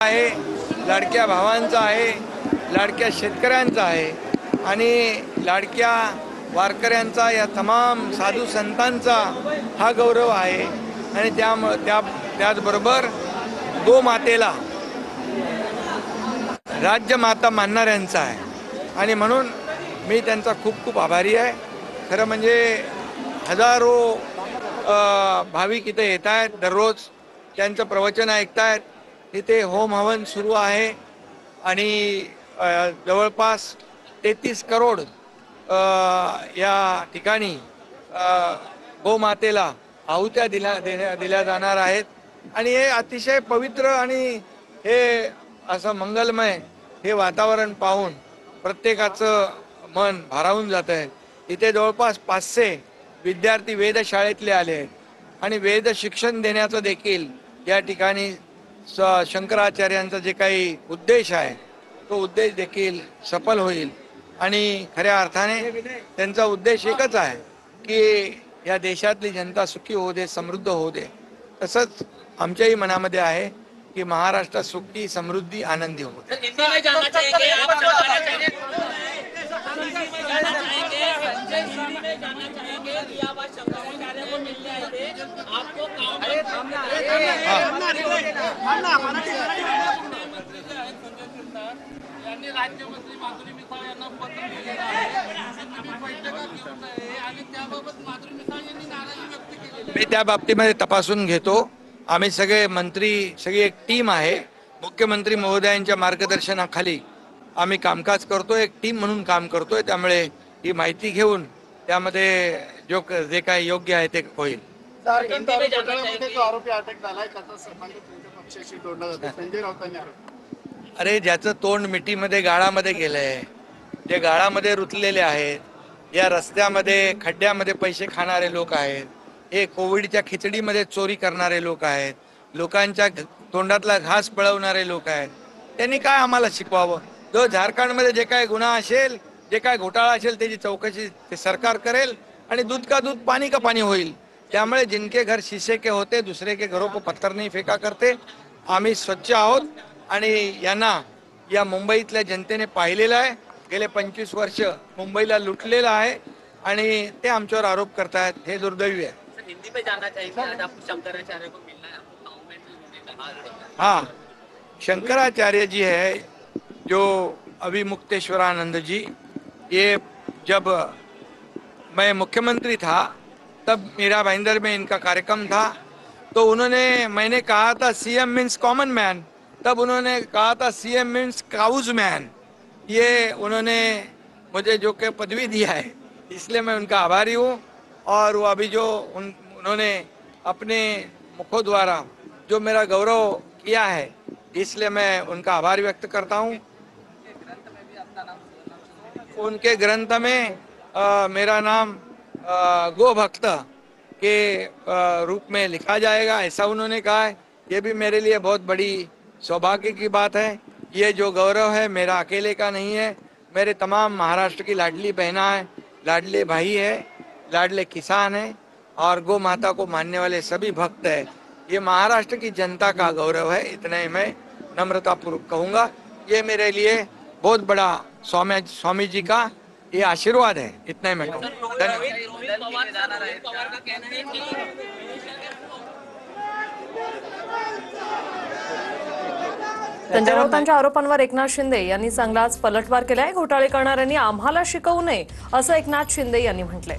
आहे, लाडक्या भावांचा आहे, लाडक्या शेतकऱ्यांचा आहे आणि लाडक्या वारकऱ्यांचा, या तमाम साधू संतांचा हा गौरव आहे। आणि त्याचबरोबर गोमातेला राज्यमाता मानणाऱ्यांचा आहे आणि म्हणून मी त्यांचा खूप खूप आभारी आहे। खरं म्हणजे हजारो भाविक इथे येत आहेत, दररोज त्यांचं प्रवचन ऐकत आहेत। इथे होम हवन सुरू आहे आणि जवळपास 33 करोड या ठिकाणी गोमातेला आहुत्या दिल्या जाणार आहेत आणि हे अतिशय पवित्र आणि हे असं मंगलमय हे वातावरण पाहून प्रत्येकाचं मन भारावून जात आहे। इथे जवळपास 500 विद्यार्थी वेधशाळेतले आले आहेत आणि वेद शिक्षण देण्याचं देखील या ठिकाणी शंकराचार्यांचा जे काही उद्देश आहे तो उद्देश देखील सफल होईल। आणि खऱ्या अर्थाने त्यांचा उद्देश एकच आहे की या देशातली जनता सुखी होऊ दे, समृद्ध होऊ दे। तसंच आमच्याही मनामध्ये आहे कि महाराष्ट्र सुखी समृद्धी आनंदी हो। मी त्या बाबतीमध्ये तपासून घेतो। आम्ही सगळे मंत्री, सगळी एक टीम आहे, मुख्यमंत्री महोदयांच्या मार्गदर्शनाखाली आम्ही कामकाज करतोय, एक टीम म्हणून काम करतोय। त्यामुळे ही माहिती घेऊन त्यामध्ये जे काही योग्य आहे ते होईल। अरे ज्याचं तोंड मिठीमध्ये गाळामध्ये गेलंय, जे गाळामध्ये रुतलेले आहेत, या रस्त्यामध्ये खड्ड्यामध्ये पैसे खाणारे लोक आहेत, हे कोविडच्या खिचडीमध्ये चोरी करणारे लोक आहेत, लोकांच्या तोंडातला घास पळवणारे लोक आहेत, त्यांनी काय आम्हाला शिकवावं? जो झारखंडमध्ये जे काय गुन्हा असेल, जे काय घोटाळा असेल त्याची चौकशी ते सरकार करेल आणि दूध का दूध पानी का पानी होईल। त्यामुळे जिनके घर शीशे के होते दुसरे के घरों को पत्थर नहीं फेका करते। आम्ही स्वच्छ आहोत आणि यांना या मुंबईतल्या जनतेने पाहिलेलं आहे। गेले 25 वर्ष मुंबईला लुटलेलं आहे आणि ते आमच्यावर आरोप करतायत, हे दुर्दैवी आहे। हिंदी में जानना चाहेंगे, आज आपको शंकराचार्य को मिलना है, आपको गाँव में उन्होंने कहा। हाँ, शंकराचार्य जी है जो अभिमुक्तेश्वरानंद जी, ये जब मैं मुख्यमंत्री था तब मीरा भाईंदर में इनका कार्यक्रम था, तो मैंने कहा था सीएम मीन्स कॉमन मैन, तब उन्होंने कहा था सीएम मीन्स काउज मैन। ये उन्होंने मुझे जो कि पदवी दिया है, इसलिए मैं उनका आभारी हूँ। और वो अभी जो उन्होंने अपने मुखों द्वारा जो मेरा गौरव किया है, इसलिए मैं उनका आभार व्यक्त करता हूँ। उनके ग्रंथ में मेरा नाम गो भक्त के रूप में लिखा जाएगा, ऐसा उन्होंने कहा है। ये भी मेरे लिए बहुत बड़ी सौभाग्य की बात है। ये जो गौरव है मेरा अकेले का नहीं है, मेरे तमाम महाराष्ट्र की लाडली बहना है, लाडले भाई है, लाडले किसान है और गौ माता को मानने वाले सभी भक्त है। ये महाराष्ट्र की जनता का गौरव है, इतना ही मैं नम्रतापूर्वक कहूँगा। ये मेरे लिए बहुत बड़ा स्वामी जी का ये आशीर्वाद है, इतना ही मैं कहूँगा। संजय राऊतांच्या आरोपांवर एकनाथ शिंदे यांनी चांगलाच पलटवार केलाय। घोटाळे करणाऱ्यांनी आम्हाला शिकवू नये असं एकनाथ शिंदे यांनी म्हटलंय।